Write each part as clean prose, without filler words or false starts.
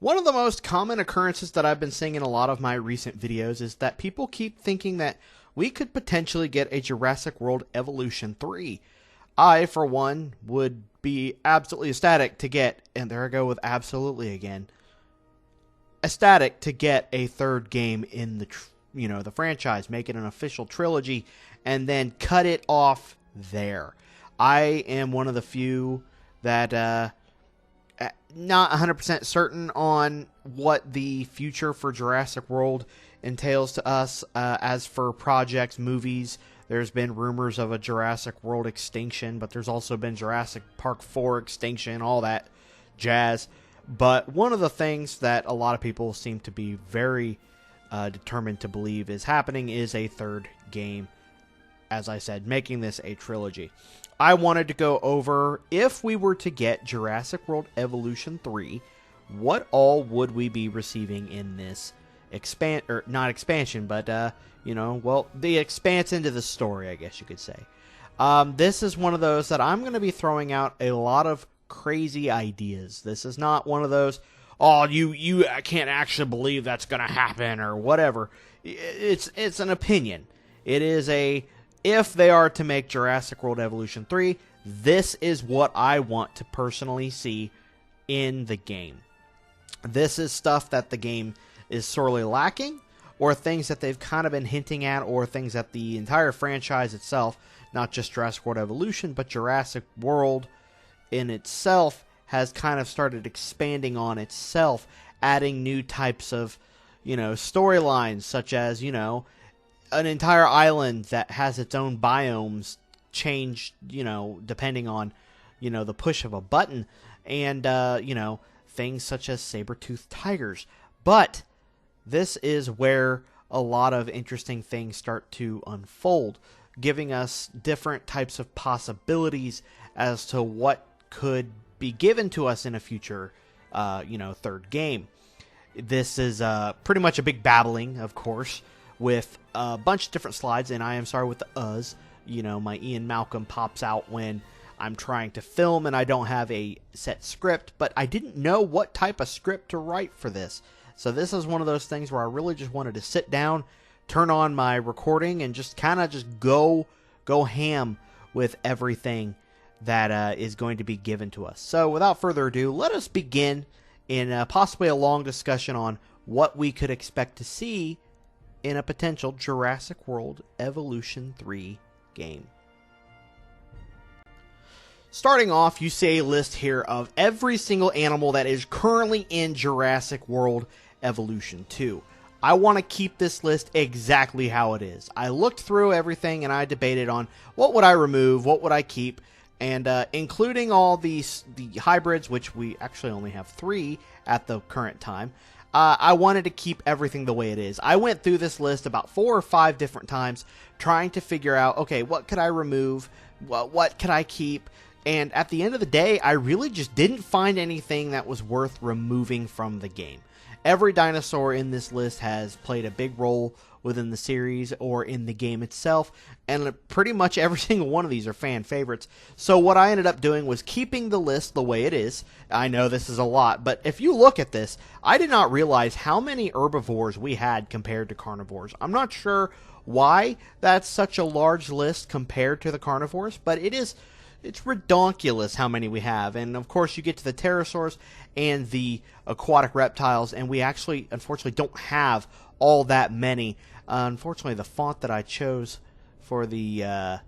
One of the most common occurrences that I've been seeing in a lot of my recent videos is that people keep thinking that we could potentially get a Jurassic World Evolution 3. I, for one, would be absolutely ecstatic to get, and there I go with absolutely again, ecstatic to get a third game in the franchise, make it an official trilogy, and then cut it off there. I am one of the few that not 100% certain on what the future for Jurassic World entails to us. As for projects, movies, there's been rumors of a Jurassic World extinction, but there's also been Jurassic Park 4 extinction, all that jazz. But one of the things that a lot of people seem to be very determined to believe is happening is a third game. As I said, making this a trilogy. I wanted to go over, if we were to get Jurassic World Evolution 3, what all would we be receiving in this not expansion, but, the expanse into the story, I guess you could say. This is one of those that I'm going to be throwing out a lot of crazy ideas. This is not one of those, oh, I can't actually believe that's going to happen, or whatever. It's an opinion. It is if they are to make Jurassic World Evolution 3, this is what I want to personally see in the game. This is stuff that the game is sorely lacking, or things that they've kind of been hinting at, or things that the entire franchise itself, not just Jurassic World Evolution, but Jurassic World in itself, has kind of started expanding on itself, adding new types of, storylines, such as, an entire island that has its own biomes change, depending on, the push of a button, and, things such as saber-toothed tigers. But this is where a lot of interesting things start to unfold, giving us different types of possibilities as to what could be given to us in a future, third game. This is pretty much a big babbling, of course, with a bunch of different slides, and I am sorry with the uhs. My Ian Malcolm pops out when I'm trying to film and I don't have a set script, but I didn't know what type of script to write for this. So this is one of those things where I really just wanted to sit down, turn on my recording, and just kind of just go ham with everything that is going to be given to us. So without further ado, let us begin in possibly a long discussion on what we could expect to see in a potential Jurassic World Evolution 3 game. Starting off, you see a list here of every single animal that is currently in Jurassic World Evolution 2. I want to keep this list exactly how it is. I looked through everything and I debated on what would I remove, what would I keep, and including all the hybrids, which we actually only have 3 at the current time. I wanted to keep everything the way it is. I went through this list about 4 or 5 different times trying to figure out, okay, what could I remove? What could I keep? And at the end of the day, I really just didn't find anything that was worth removing from the game. Every dinosaur in this list has played a big role within the series or in the game itself, and pretty much every single one of these are fan favorites. So what I ended up doing was keeping the list the way it is. I know this is a lot, but if you look at this, I did not realize how many herbivores we had compared to carnivores. I'm not sure why that's such a large list compared to the carnivores, but it's redonkulous how many we have. And of course you get to the pterosaurs and the aquatic reptiles, and we actually unfortunately don't have all that many. Unfortunately, the font that I chose for the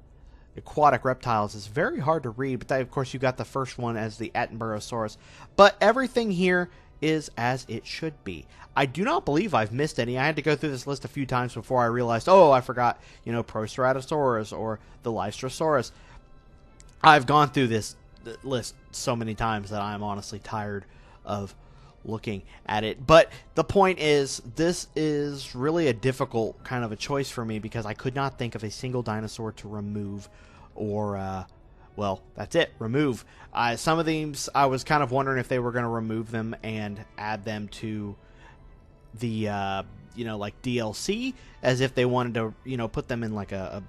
aquatic reptiles is very hard to read, but of course you got the first one as the Attenborosaurus. But everything here is as it should be. I do not believe I've missed any. I had to go through this list a few times before I realized, oh, I forgot, Proceratosaurus or the Lystrosaurus. I've gone through this list so many times that I'm honestly tired of looking at it. But the point is, this is really a difficult kind of a choice for me because I could not think of a single dinosaur to remove or, well, that's it, remove. Some of these, I was kind of wondering if they were going to remove them and add them to the, like DLC, as if they wanted to, put them in like a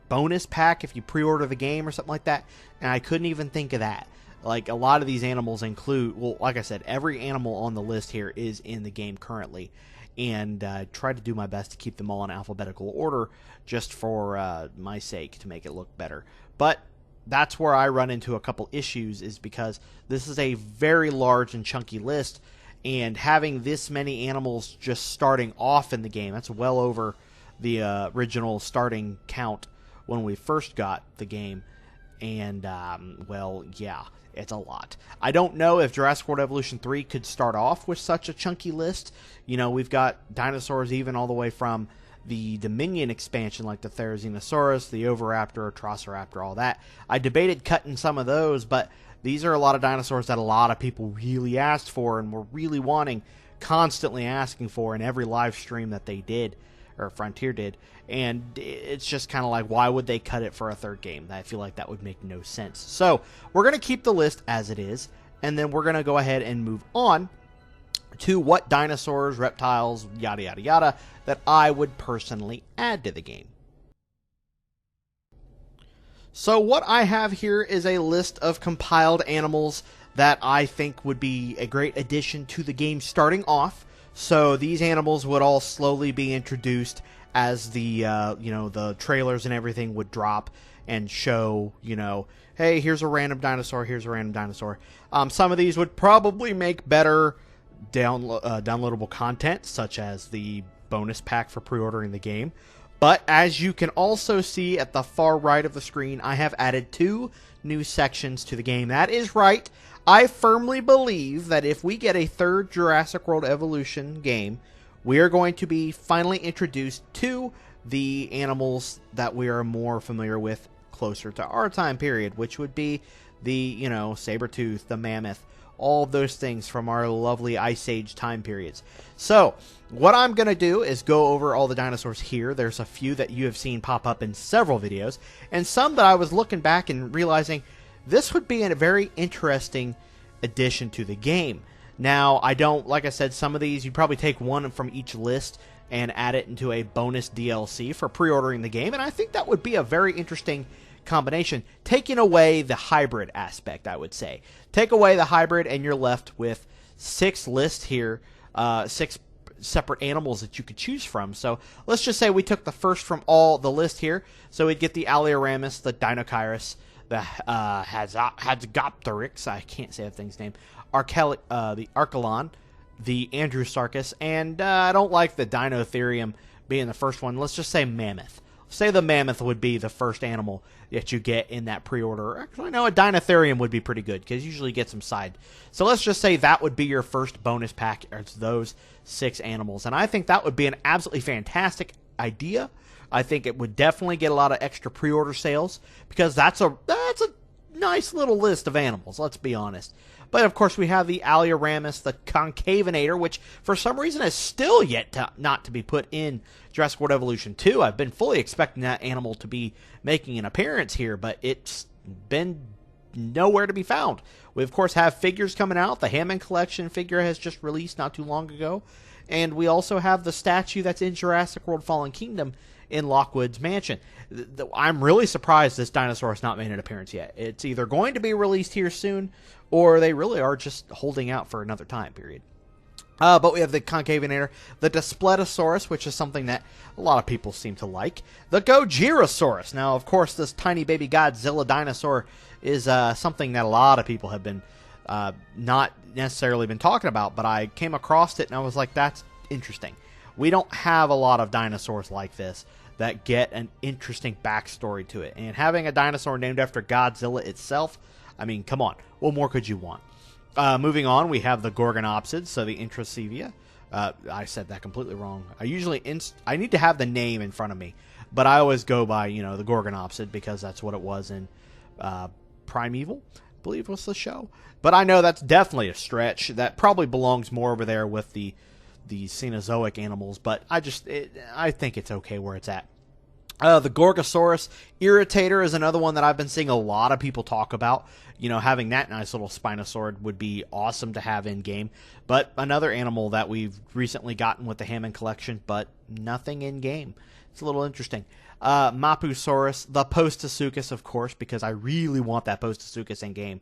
bonus pack if you pre-order the game or something like that, and I couldn't even think of that. Like, a lot of these animals include, well, like I said, every animal on the list here is in the game currently. And try to do my best to keep them all in alphabetical order just for my sake, to make it look better. But that's where I run into a couple issues, is because this is a very large and chunky list, and having this many animals just starting off in the game, that's well over the original starting count when we first got the game. And, well, yeah, it's a lot. I don't know if Jurassic World Evolution 3 could start off with such a chunky list. You know, we've got dinosaurs even all the way from the Dominion expansion, like the Therizinosaurus, the Oviraptor, Troceraptor, all that. I debated cutting some of those, but these are a lot of dinosaurs that a lot of people really asked for and were really wanting, constantly asking for in every live stream that they did, or Frontier did. And it's just kind of like, why would they cut it for a third game? I feel like that would make no sense. So we're going to keep the list as it is, and then we're going to go ahead and move on to what dinosaurs, reptiles, yada yada yada, that I would personally add to the game. So what I have here is a list of compiled animals that I think would be a great addition to the game starting off. So these animals would all slowly be introduced as the the trailers and everything would drop and show, hey, here's a random dinosaur, here's a random dinosaur. Some of these would probably make better downloadable content, such as the bonus pack for pre-ordering the game. But as you can also see at the far right of the screen, I have added 2 new sections to the game. That is right. I firmly believe that if we get a third Jurassic World Evolution game, we are going to be finally introduced to the animals that we are more familiar with closer to our time period, which would be the, saber-tooth, the mammoth, all of those things from our lovely Ice Age time periods. So, what I'm going to do is go over all the dinosaurs here. There's a few that you have seen pop up in several videos, and some that I was looking back and realizing this would be a very interesting addition to the game. Now, like I said, some of these, you'd probably take one from each list and add it into a bonus DLC for pre-ordering the game, and I think that would be a very interesting combination, taking away the hybrid aspect, I would say. Take away the hybrid and you're left with 6 lists here, 6 separate animals that you could choose from. So let's just say we took the first from all the list here. So we'd get the Alioramus, the Dinochirus, the Hadzogopteryx, I can't say that thing's name, the Archelon, the Andrewsarchus, and I don't like the Dinotherium being the first one. Let's just say Mammoth. Say the Mammoth would be the first animal that you get in that pre-order. Actually, no, a Dinotherium would be pretty good, because you usually get some side. So let's just say that would be your first bonus pack. It's those 6 animals. And I think that would be an absolutely fantastic idea. I think it would definitely get a lot of extra pre-order sales, because that's a nice little list of animals, let's be honest. But, of course, we have the Alioramus, the Concavinator, which, for some reason, is still yet not to be put in Jurassic World Evolution 2. I've been fully expecting that animal to be making an appearance here, but it's been nowhere to be found. We, of course, have figures coming out. The Hammond Collection figure has just released not too long ago. And we also have the statue that's in Jurassic World Fallen Kingdom in Lockwood's mansion. I'm really surprised this dinosaur has not made an appearance yet. It's either going to be released here soon, or they really are just holding out for another time period. But we have the Concavinator, the Daspletosaurus, which is something that a lot of people seem to like, the Gojirasaurus. Now, of course, this tiny baby Godzilla dinosaur is something that a lot of people have been not necessarily been talking about, but I came across it and I was like, that's interesting. We don't have a lot of dinosaurs like this that get an interesting backstory to it. And having a dinosaur named after Godzilla itself, I mean, come on. What more could you want? Moving on, we have the Gorgonopsids, so the Intrasevia. I said that completely wrong. I need to have the name in front of me, but I always go by, the Gorgonopsid, because that's what it was in Primeval, I believe was the show. But I know that's definitely a stretch. That probably belongs more over there with the Cenozoic animals, but I think it's okay where it's at. The Gorgosaurus Irritator is another one that I've been seeing a lot of people talk about. Having that nice little Spinosaur would be awesome to have in-game. But another animal that we've recently gotten with the Hammond Collection, but nothing in-game. It's a little interesting. Mapusaurus, the Postosuchus, of course, because I really want that Postosuchus in game,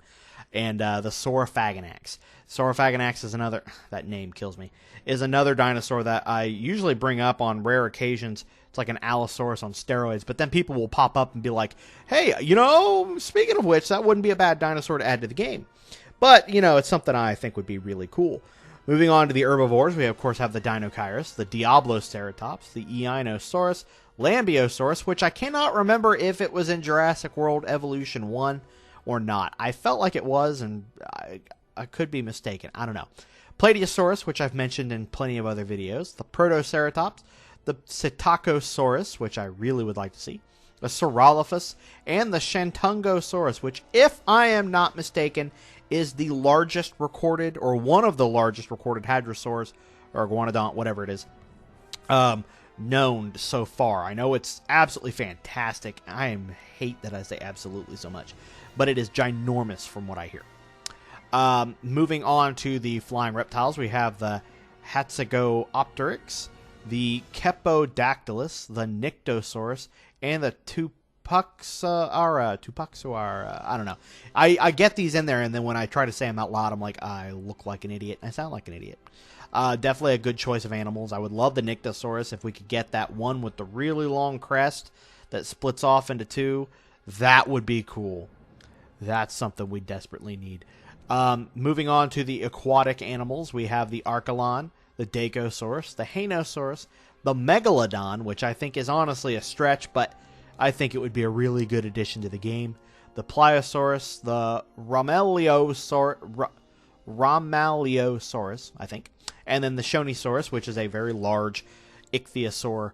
and the Saurophaganax. Saurophaganax is another, that name kills me, is another dinosaur that I usually bring up on rare occasions. It's like an Allosaurus on steroids, but then people will pop up and be like, hey, you know, speaking of which, that wouldn't be a bad dinosaur to add to the game. But, you know, it's something I think would be really cool. Moving on to the herbivores, we of course have the Dinochirus, the Diabloceratops, the Einosaurus, Lambeosaurus, which I cannot remember if it was in Jurassic World Evolution 1 or not. I felt like it was, and I could be mistaken. I don't know. Plateosaurus, which I've mentioned in plenty of other videos, the Protoceratops, the Psittacosaurus, which I really would like to see, the Saurolophus, and the Shantungosaurus, which, if I am not mistaken, is the largest recorded, or one of the largest recorded hadrosaurs, or iguanodont, whatever it is, known so far. I know it's absolutely fantastic. I hate that I say absolutely so much, but it is ginormous from what I hear. Moving on to the flying reptiles, we have the Hatzagoopteryx, the Kepodactylus, the Nyctosaurus, and the Tupaxuara, I don't know. I get these in there, and then when I try to say them out loud, I'm like, I look like an idiot. I sound like an idiot. Definitely a good choice of animals. I would love the Nyctosaurus if we could get that one with the really long crest that splits off into two. That would be cool. That's something we desperately need. Moving on to the aquatic animals, we have the Archelon, the Dacosaurus, the Hanosaurus, the Megalodon, which I think is honestly a stretch, but I think it would be a really good addition to the game. The Pliosaurus, the Ramaliosaurus, I think. And then the Shonisaurus, which is a very large ichthyosaur.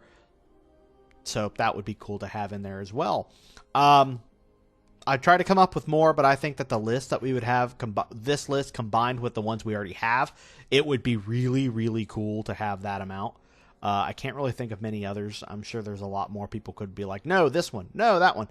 So that would be cool to have in there as well. I tried to come up with more, but I think that the list that we would have, this list combined with the ones we already have, it would be really, really cool to have that amount. I can't really think of many others. I'm sure there's a lot more people could be like, no, this one, no, that one.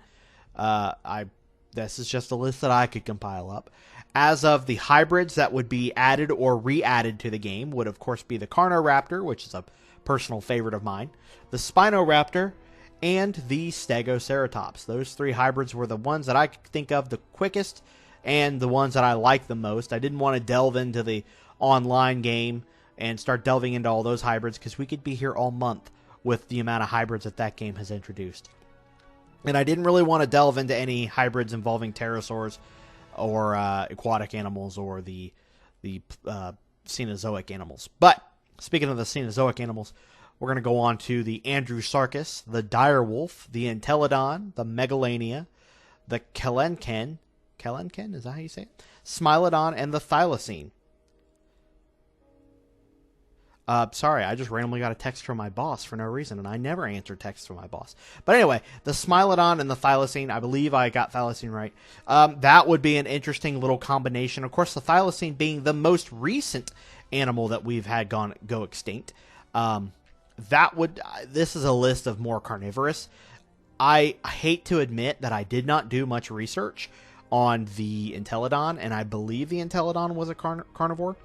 This is just a list that I could compile up. As of the hybrids that would be added or re-added to the game would, of course, be the Carnoraptor, which is a personal favorite of mine, the Spinoraptor, and the Stegoceratops. Those three hybrids were the ones that I could think of the quickest and the ones that I like the most. I didn't want to delve into the online game and start delving into all those hybrids because we could be here all month with the amount of hybrids that game has introduced. And I didn't really want to delve into any hybrids involving pterosaurs or aquatic animals or the Cenozoic animals. But speaking of the Cenozoic animals, we're going to go on to the Andrewsarchus, the direwolf, the Entelodon, the Megalania, the Kelenken, is that how you say it? Smilodon, and the Thylacine. Sorry, I just randomly got a text from my boss for no reason, and I never answer texts from my boss. But anyway, the Smilodon and the Thylacine, I believe I got Thylacine right. That would be an interesting little combination. Of course, the Thylacine being the most recent animal that we've had go extinct. This is a list of more carnivorous. I hate to admit that I did not do much research on the Entelodon, and I believe the Entelodon was a carnivore.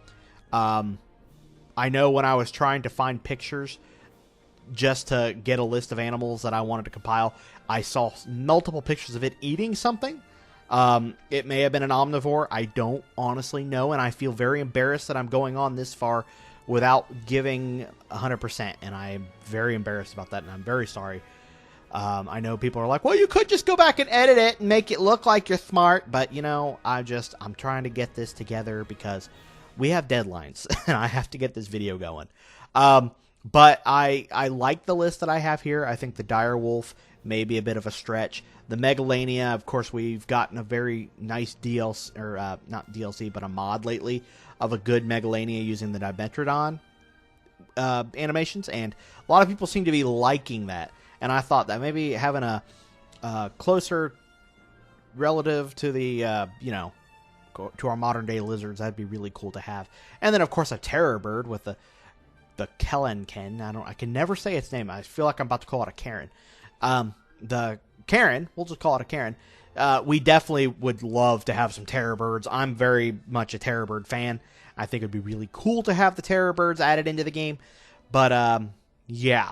I know when I was trying to find pictures just to get a list of animals that I wanted to compile, I saw multiple pictures of it eating something. It may have been an omnivore. I don't honestly know, and I feel very embarrassed that I'm going on this far without giving 100%, and I am very embarrassed about that, and I'm very sorry. I know people are like, well, you could just go back and edit it and make it look like you're smart, but, you know, I'm trying to get this together because we have deadlines, and I have to get this video going. But I like the list that I have here. I think the direwolf may be a bit of a stretch. The Megalania, of course, we've gotten a very nice DLC, or not DLC, but a mod lately of a good Megalania using the Dimetrodon animations, and a lot of people seem to be liking that. And I thought that maybe having a closer relative to the, to our modern day lizards, that'd be really cool to have. And then, of course, a terror bird with the Kelenken. I can never say its name. I feel like I'm about to call it a Karen. The Karen, we'll just call it a Karen. We definitely would love to have some terror birds. I'm very much a terror bird fan. I think it'd be really cool to have the terror birds added into the game. But, yeah.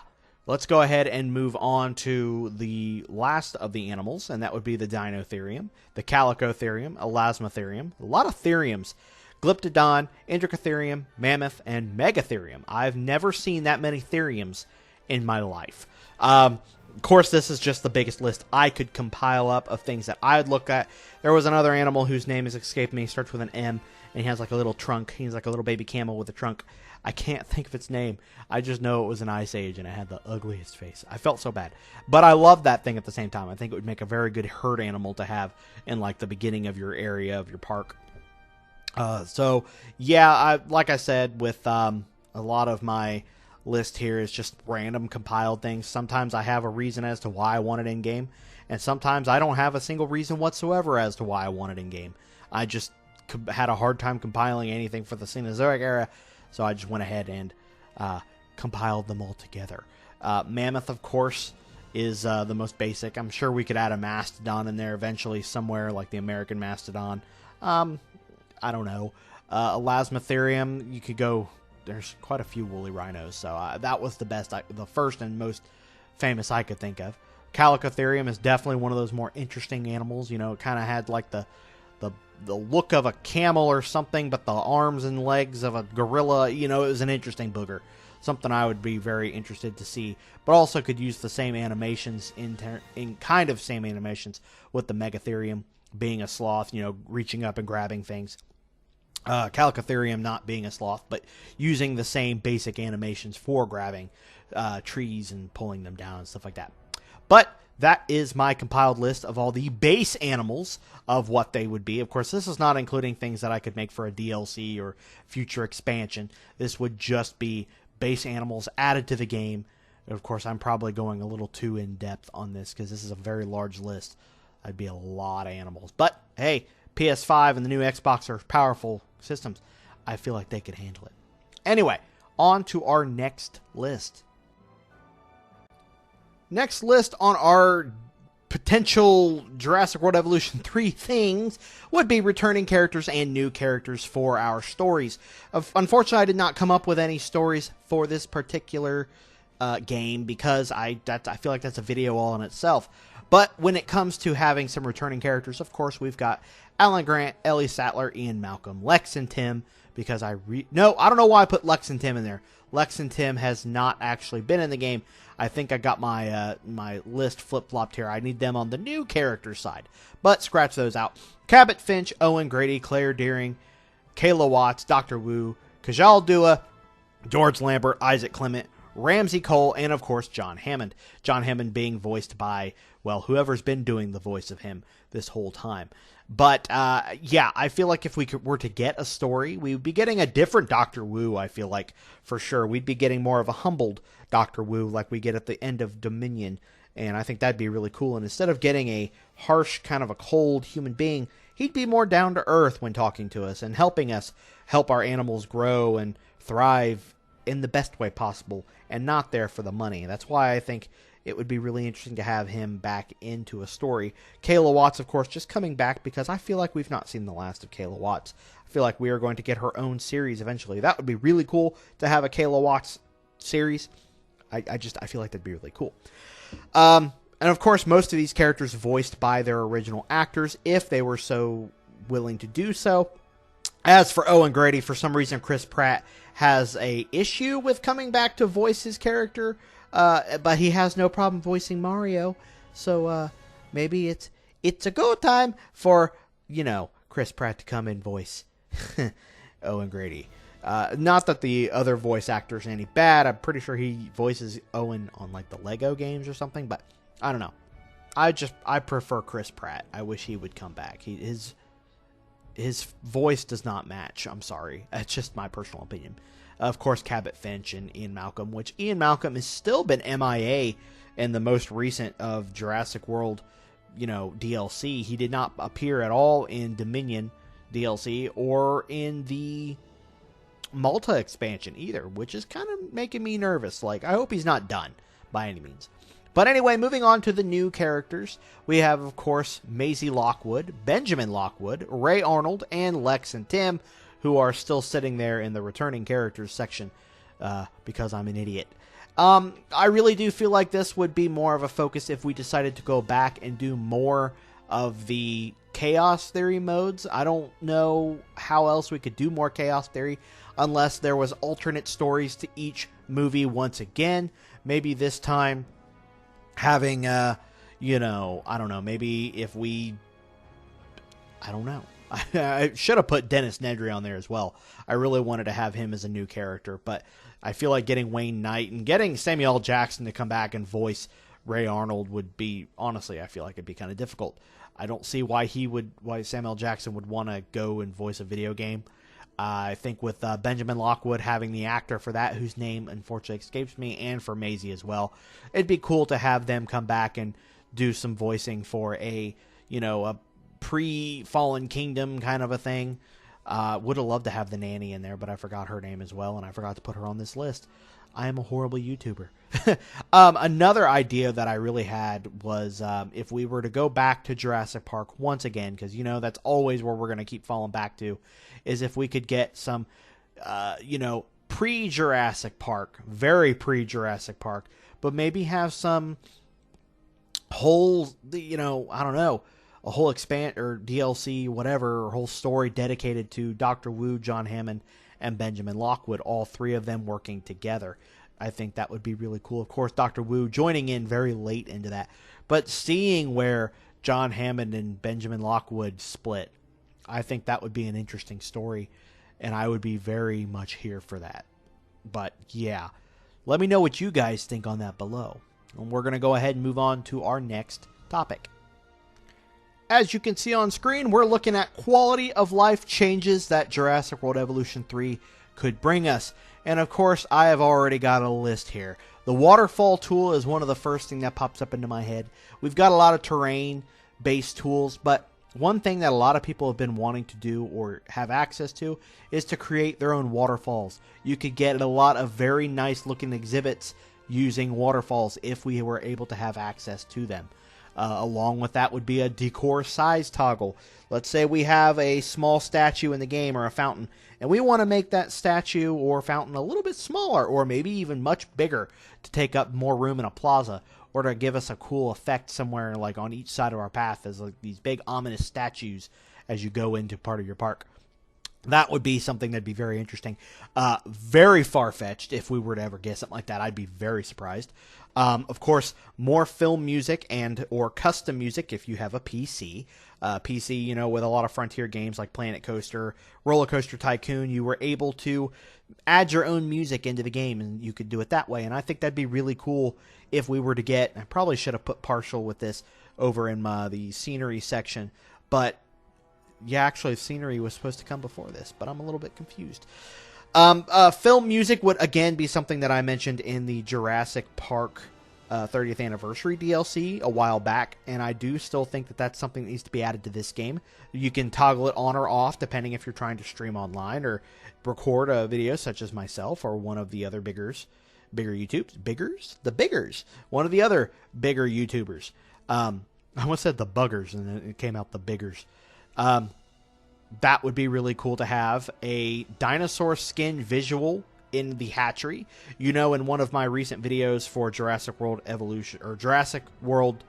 let's go ahead and move on to the last of the animals, and that would be the Dinotherium, the Calicotherium, Elasmotherium, a lot of theriums, Glyptodon, Indricotherium, Mammoth, and Megatherium. I've never seen that many theriums in my life. Of course, this is just the biggest list I could compile up of things that I would look at. There was another animal whose name has escaped me, starts with an M, and he has like a little trunk. He's like a little baby camel with a trunk. I can't think of its name. I just know it was an Ice Age, and it had the ugliest face. I felt so bad. But I love that thing at the same time. I think it would make a very good herd animal to have in like the beginning of your area, of your park. So, yeah, like I said, with a lot of my list here is just random compiled things. Sometimes I have a reason as to why I want it in-game, and sometimes I don't have a single reason whatsoever as to why I want it in-game. I just had a hard time compiling anything for the Cenozoic era, so I just went ahead and compiled them all together. Mammoth, of course, is the most basic. I'm sure we could add a mastodon in there eventually somewhere, like the American mastodon. I don't know. Elasmotherium, you could go... There's quite a few woolly rhinos, so that was the first and most famous I could think of. Calicotherium is definitely one of those more interesting animals. You know, it kind of had like the look of a camel or something, but the arms and legs of a gorilla. You know, it was an interesting booger. Something I would be very interested to see, but also could use the same animations in kind of same animations with the Megatherium being a sloth, you know, reaching up and grabbing things. Calicotherium not being a sloth, but using the same basic animations for grabbing trees and pulling them down and stuff like that. But that is my compiled list of all the base animals of what they would be. Of course, this is not including things that I could make for a DLC or future expansion. This would just be base animals added to the game. Of course, I'm probably going a little too in-depth on this because this is a very large list. That'd be a lot of animals. But, hey, PS5 and the new Xbox are powerful systems. I feel like they could handle it. Anyway, on to our next list. Next list on our potential Jurassic World Evolution 3 things would be returning characters and new characters for our stories. Unfortunately, I did not come up with any stories for this particular game because I feel like that's a video all in itself. But when it comes to having some returning characters, of course, we've got Alan Grant, Ellie Sattler, Ian Malcolm, Lex and Tim, because I don't know why I put Lex and Tim in there. Lex and Tim has not actually been in the game. I think I got my my list flip-flopped here. I need them on the new character side. But scratch those out. Cabot Finch, Owen Grady, Claire Deering, Kayla Watts, Dr. Wu, Kajal Dua, George Lambert, Isaac Clement, Ramsey Cole, and of course John Hammond. John Hammond being voiced by, well, whoever's been doing the voice of him this whole time. But, yeah, I feel like if we were to get a story, we would be getting a different Dr. Wu, I feel like, for sure. We'd be getting more of a humbled Dr. Wu like we get at the end of Dominion, and I think that'd be really cool. And instead of getting a harsh, kind of a cold human being, he'd be more down to earth when talking to us and helping us help our animals grow and thrive in the best way possible and not there for the money. That's why I think it would be really interesting to have him back into a story. Kayla Watts, of course, just coming back because I feel like we've not seen the last of Kayla Watts. I feel like we are going to get her own series eventually. That would be really cool to have a Kayla Watts series. I feel like that'd be really cool. And of course, most of these characters voiced by their original actors, if they were so willing to do so. As for Owen Grady, for some reason, Chris Pratt has a issue with coming back to voice his character. But he has no problem voicing Mario, so maybe it's a go time for, you know, Chris Pratt to come and voice Owen Grady. Not that the other voice actors are any bad. I'm pretty sure he voices Owen on like the Lego games or something, but I don't know. I prefer Chris Pratt. I wish he would come back. His voice does not match. I'm sorry. That's just my personal opinion. Of course, Cabot Finch and Ian Malcolm, which Ian Malcolm has still been MIA in the most recent of Jurassic World, you know, DLC. He did not appear at all in Dominion DLC or in the Malta expansion either, which is kind of making me nervous. Like, I hope he's not done by any means. But anyway, moving on to the new characters, we have, of course, Maisie Lockwood, Benjamin Lockwood, Ray Arnold, and Lex and Tim, who are still sitting there in the returning characters section because I'm an idiot. I really do feel like this would be more of a focus if we decided to go back and do more of the Chaos Theory modes. I don't know how else we could do more Chaos Theory unless there was alternate stories to each movie once again. Maybe this time having, you know, I don't know, maybe if we, I don't know. I should have put Dennis Nedry on there as well. I really wanted to have him as a new character, but I feel like getting Wayne Knight and getting Samuel L. Jackson to come back and voice Ray Arnold would be, honestly, I feel like it'd be kind of difficult. I don't see why Samuel L. Jackson would want to go and voice a video game. I think with Benjamin Lockwood having the actor for that, whose name unfortunately escapes me, and for Maisie as well, it'd be cool to have them come back and do some voicing for a, you know, a pre-Fallen Kingdom kind of a thing. Would have loved to have the nanny in there, but I forgot her name as well, and I forgot to put her on this list. I am a horrible YouTuber. Another idea that I really had was if we were to go back to Jurassic Park once again, because, you know, that's always where we're going to keep falling back to, is if we could get some, you know, pre-Jurassic Park, very pre-Jurassic Park, but maybe have some whole, you know, I don't know, a whole expand or DLC, whatever, or whole story dedicated to Dr. Wu, John Hammond, and Benjamin Lockwood, all three of them working together. I think that would be really cool. Of course, Dr. Wu joining in very late into that, but seeing where John Hammond and Benjamin Lockwood split, I think that would be an interesting story, and I would be very much here for that. But yeah, let me know what you guys think on that below. And we're going to go ahead and move on to our next topic. As you can see on screen, we're looking at quality of life changes that Jurassic World Evolution 3 could bring us. And of course, I have already got a list here. The waterfall tool is one of the first thing that pops up into my head. We've got a lot of terrain-based tools, but one thing that a lot of people have been wanting to do or have access to is to create their own waterfalls. You could get a lot of very nice looking exhibits using waterfalls if we were able to have access to them. Along with that would be a decor size toggle. Let's say we have a small statue in the game or a fountain, and we want to make that statue or fountain a little bit smaller or maybe even much bigger to take up more room in a plaza, or to give us a cool effect somewhere like on each side of our path as like these big ominous statues as you go into part of your park. That would be something that'd be very interesting. Very far-fetched if we were to ever get something like that. I'd be very surprised. Of course, more film music and or custom music if you have a PC. PC, you know, with a lot of Frontier games like Planet Coaster, Roller Coaster Tycoon, you were able to add your own music into the game, and you could do it that way. And I think that'd be really cool if we were to get, I probably should have put partial with this over in the scenery section, but yeah, actually, scenery was supposed to come before this, but I'm a little bit confused. Film music would, again, be something that I mentioned in the Jurassic Park 30th Anniversary DLC a while back, and I do still think that that's something that needs to be added to this game. You can toggle it on or off, depending if you're trying to stream online or record a video, such as myself or one of the other bigger YouTubers? One of the other bigger YouTubers. I almost said the buggers, and then it came out the biggers. That would be really cool to have a dinosaur skin visual in the hatchery. You know, in one of my recent videos for Jurassic World Evolution or Jurassic World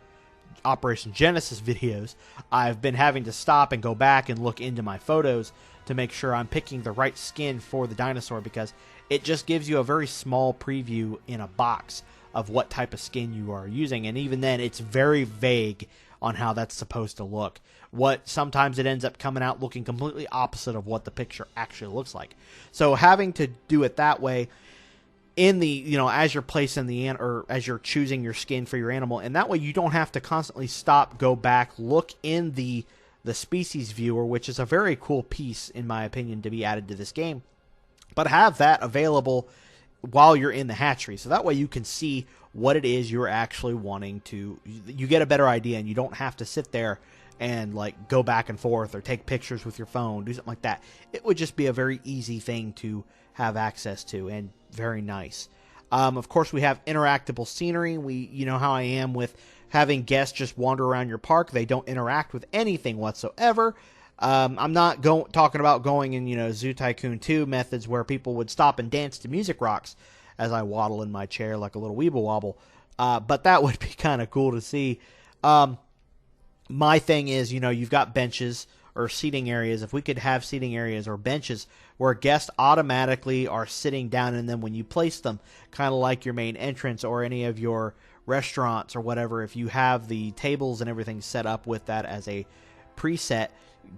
Operation Genesis videos, I've been having to stop and go back and look into my photos to make sure I'm picking the right skin for the dinosaur, because it just gives you a very small preview in a box of what type of skin you are using, and even then it's very vague on how that's supposed to look. Sometimes it ends up coming out looking completely opposite of what the picture actually looks like. So having to do it that way in the, you know, as you're placing or as you're choosing your skin for your animal, and that way you don't have to constantly stop, go back, look in the species viewer, which is a very cool piece in my opinion to be added to this game, but have that available while you're in the hatchery, so that way you can see what it is you're actually wanting to, you get a better idea, and you don't have to sit there and like go back and forth or take pictures with your phone, do something like that. It would just be a very easy thing to have access to, and very nice. Of course, we have interactable scenery. You know how I am with having guests just wander around your park. They don't interact with anything whatsoever. I'm not talking about going in, you know, Zoo Tycoon 2 methods where people would stop and dance to Music Rocks. as I waddle in my chair like a little weeble wobble. But that would be kind of cool to see. My thing is, you've got benches or seating areas. If we could have seating areas or benches where guests automatically are sitting down in them when you place them, kind of like your main entrance or any of your restaurants or whatever, if you have the tables and everything set up with that as a preset,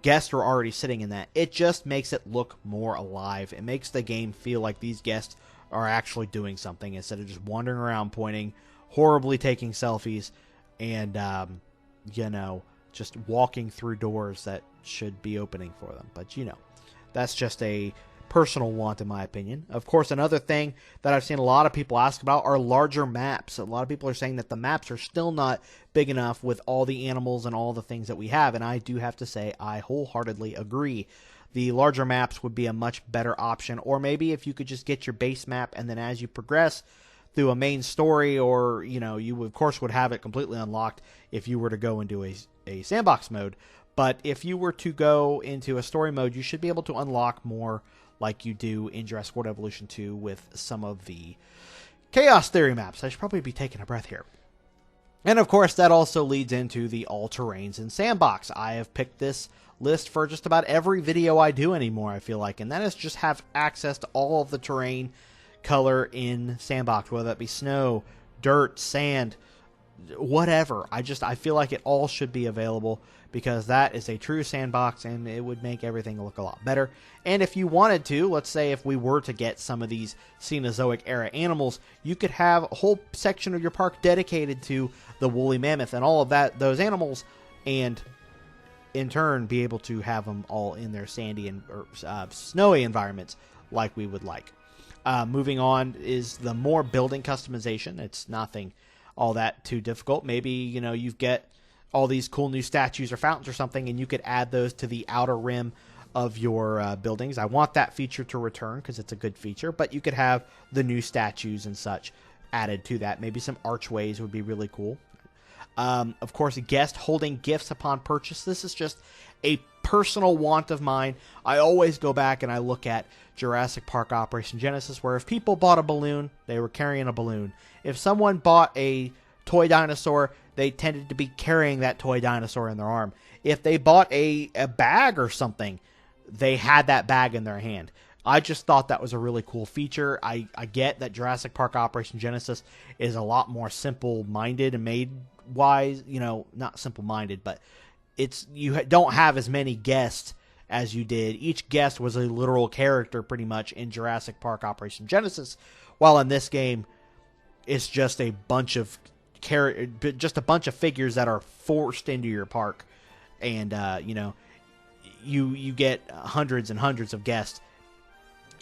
guests are already sitting in that. It just makes it look more alive. It makes the game feel like these guests are actually doing something instead of just wandering around pointing, horribly taking selfies, and just walking through doors that should be opening for them. But that's just a personal want in my opinion. Of course, another thing that I've seen a lot of people ask about are larger maps. A lot of people are saying that the maps are still not big enough with all the animals and all the things that we have, and I do have to say I wholeheartedly agree. The larger maps would be a much better option, or maybe if you could just get your base map and then as you progress through a main story, or you of course would have it completely unlocked if you were to go into a sandbox mode. But if you were to go into a story mode, you should be able to unlock more like you do in Jurassic World Evolution 2 with some of the Chaos Theory maps. I should probably be taking a breath here. And of course, that also leads into the all-terrains in Sandbox. I have picked this list for just about every video I do anymore, I feel like. And that is just have access to all of the terrain color in Sandbox, whether that be snow, dirt, sand, whatever. I feel like it all should be available because that is a true sandbox and it would make everything look a lot better. And if you wanted to, let's say if we were to get some of these Cenozoic era animals, you could have a whole section of your park dedicated to the woolly mammoth and all of those animals, and in turn be able to have them all in their sandy and snowy environments like we would like. Moving on is the more building customization. It's nothing all that too difficult. Maybe, you've get all these cool new statues or fountains or something, and you could add those to the outer rim of your buildings. I want that feature to return because it's a good feature, but you could have the new statues and such added to that. Maybe some archways would be really cool. Of course, a guest holding gifts upon purchase. This is just a personal want of mine. I always go back and I look at Jurassic Park Operation Genesis, where if people bought a balloon, they were carrying a balloon. If someone bought a toy dinosaur, they tended to be carrying that toy dinosaur in their arm. If they bought a bag or something, they had that bag in their hand. I just thought that was a really cool feature. I get that Jurassic Park Operation Genesis is a lot more simple-minded and made-wise, not simple-minded, but you don't have as many guests as you did. Each guest was a literal character pretty much in Jurassic Park Operation Genesis, while in this game it's just a bunch of figures that are forced into your park, and you get hundreds and hundreds of guests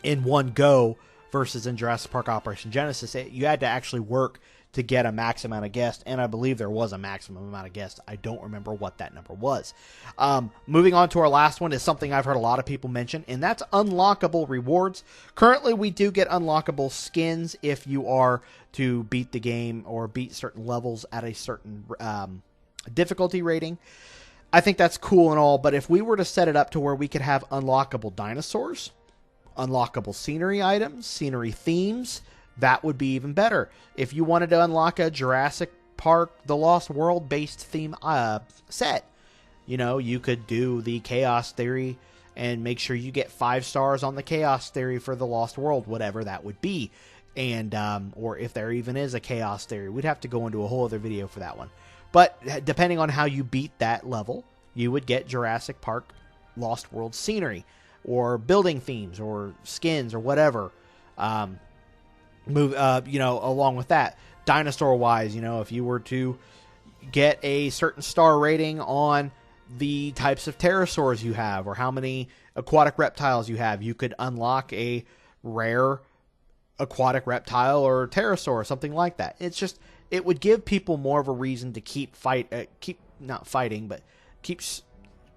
in one go, versus in Jurassic Park Operation Genesis you had to actually work to get a max amount of guests, and I believe there was a maximum amount of guests. I don't remember what that number was. Moving on to our last one is something I've heard a lot of people mention, and that's unlockable rewards. Currently, we do get unlockable skins if you are to beat the game or beat certain levels at a certain difficulty rating. I think that's cool and all, but if we were to set it up to where we could have unlockable dinosaurs, unlockable scenery items, scenery themes, that would be even better. If you wanted to unlock a Jurassic Park The Lost World based theme set, you could do the Chaos Theory and make sure you get 5 stars on the Chaos Theory for The Lost World, whatever that would be. And or if there even is a Chaos Theory, we'd have to go into a whole other video for that one. But depending on how you beat that level, you would get Jurassic Park Lost World scenery or building themes or skins or whatever. Along with that, dinosaur wise, if you were to get a certain star rating on the types of pterosaurs you have or how many aquatic reptiles you have, you could unlock a rare aquatic reptile or pterosaur or something like that. It would give people more of a reason to keep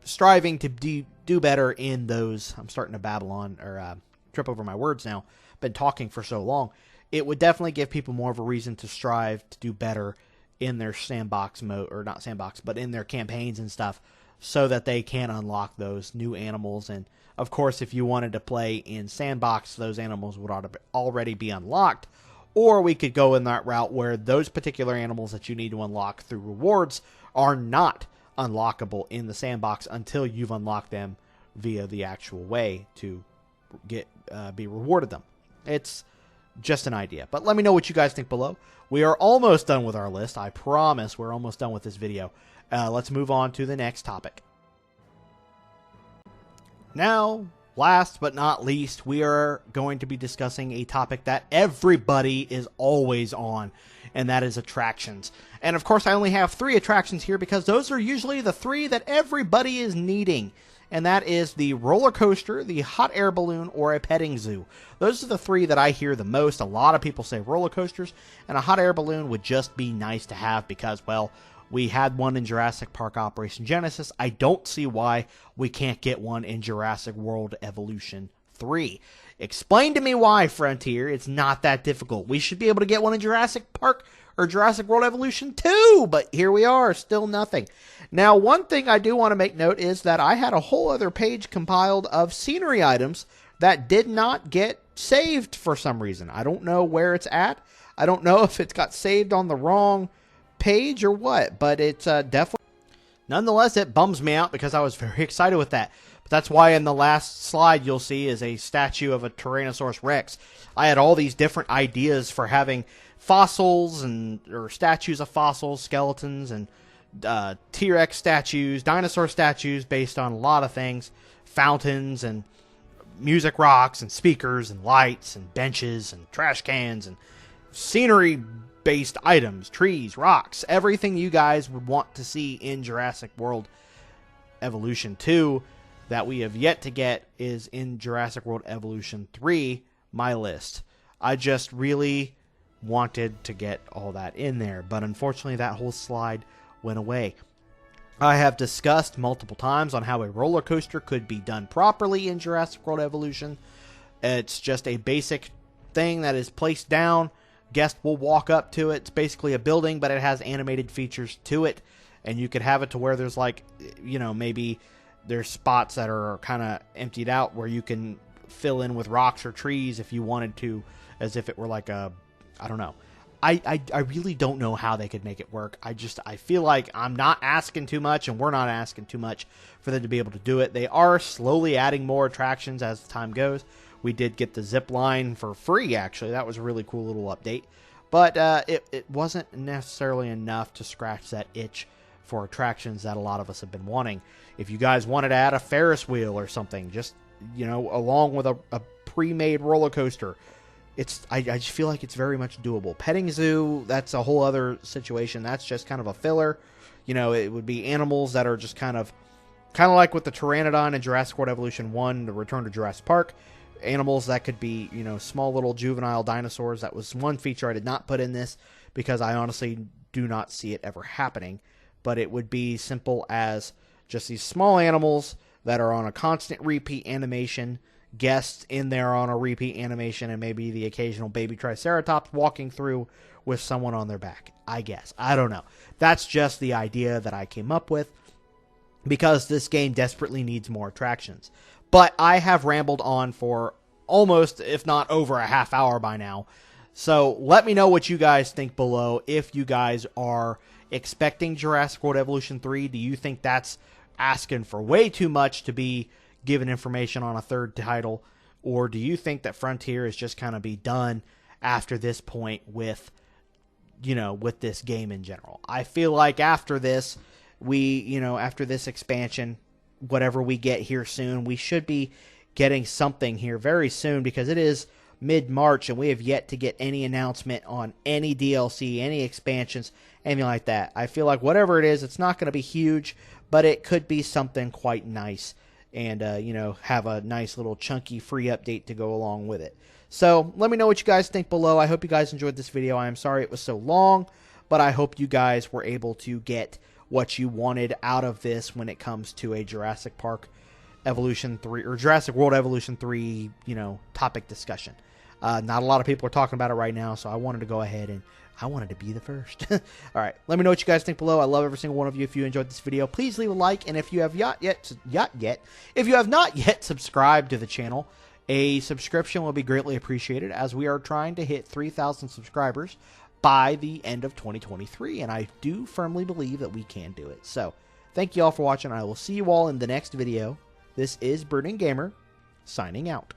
striving to do better in those. I'm starting to babble on or trip over my words now. Been talking for so long. It would definitely give people more of a reason to strive to do better in their sandbox mode, or not sandbox, but in their campaigns and stuff, so that they can unlock those new animals. And of course, if you wanted to play in sandbox, those animals would already be unlocked or we could go in that route where those particular animals that you need to unlock through rewards are not unlockable in the sandbox until you've unlocked them via the actual way to get be rewarded them. It's just an idea, but let me know what you guys think below. We are almost done with our list. I promise we're almost done with this video. Let's move on to the next topic. Now, last but not least, we are going to be discussing a topic that everybody is always on, and that is attractions. And of course, I only have 3 attractions here because those are usually the 3 that everybody is needing. And that is the roller coaster, the hot air balloon, or a petting zoo. Those are the 3 that I hear the most. A lot of people say roller coasters, and a hot air balloon would just be nice to have because, well, we had one in Jurassic Park Operation Genesis. I don't see why we can't get one in Jurassic World Evolution 3. Explain to me why, Frontier. It's not that difficult. We should be able to get one in Jurassic Park or Jurassic World Evolution 2, but here we are, still nothing. Now, one thing I do want to make note is that I had a whole other page compiled of scenery items that did not get saved for some reason. I don't know where it's at. I don't know if it got saved on the wrong page or what, but it's definitely... Nonetheless, it bums me out because I was very excited with that. But that's why in the last slide you'll see is a statue of a Tyrannosaurus Rex. I had all these different ideas for having fossils or statues of fossils, skeletons, and T-Rex statues, dinosaur statues based on a lot of things, fountains and music rocks and speakers and lights and benches and trash cans and scenery based items, trees, rocks, everything you guys would want to see in Jurassic World Evolution 2 that we have yet to get is in Jurassic World Evolution 3, my list. I just really wanted to get all that in there, but unfortunately that whole slide went away. I have discussed multiple times on how a roller coaster could be done properly in Jurassic World Evolution. It's just a basic thing that is placed down. Guest will walk up to it. It's basically a building, but it has animated features to it. And you could have it to where there's like, you know, maybe there's spots that are kind of emptied out where you can fill in with rocks or trees if you wanted to, as if it were like a, I don't know. I really don't know how they could make it work. I feel like I'm not asking too much, and we're not asking too much for them to be able to do it. They are slowly adding more attractions as the time goes. We did get the zip line for free, actually. That was a really cool little update. But it wasn't necessarily enough to scratch that itch for attractions that a lot of us have been wanting. If you guys wanted to add a Ferris wheel or something, just, you know, along with a pre-made roller coaster, I just feel like it's very much doable. Petting zoo, that's a whole other situation. That's just kind of a filler. You know, it would be animals that are just kind of like with the Pteranodon in Jurassic World Evolution 1, the Return to Jurassic Park. Animals that could be, you know, small little juvenile dinosaurs. That was one feature I did not put in this because I honestly do not see it ever happening. But it would be simple as just these small animals that are on a constant repeat animation, guests in there on a repeat animation, and maybe the occasional baby Triceratops walking through with someone on their back, I guess. I don't know. That's just the idea that I came up with because this game desperately needs more attractions. But I have rambled on for almost, if not over a half hour by now. So let me know what you guys think below. If you guys are expecting Jurassic World Evolution 3, do you think that's asking for way too much to be given information on a third title? Or do you think that Frontier is just kind of be done after this point with, you know, with this game in general? I feel like after this, after this expansion, whatever we get here soon, we should be getting something here very soon because it is mid-March and we have yet to get any announcement on any DLC, any expansions, anything like that. I feel like whatever it is, it's not going to be huge, but it could be something quite nice and, have a nice little chunky free update to go along with it. So let me know what you guys think below. I hope you guys enjoyed this video. I am sorry it was so long, but I hope you guys were able to get what you wanted out of this when it comes to a Jurassic Park Evolution 3 or Jurassic World Evolution 3, topic discussion. Not a lot of people are talking about it right now, so I wanted to go ahead and I wanted to be the first. All right, let me know what you guys think below. I love every single one of you. If you enjoyed this video, please leave a like, and if you have not yet subscribed to the channel, A subscription will be greatly appreciated, as we are trying to hit 3,000 subscribers by the end of 2023, and I do firmly believe that we can do it. So, thank you all for watching. I will see you all in the next video. This is Burning Gamer, signing out.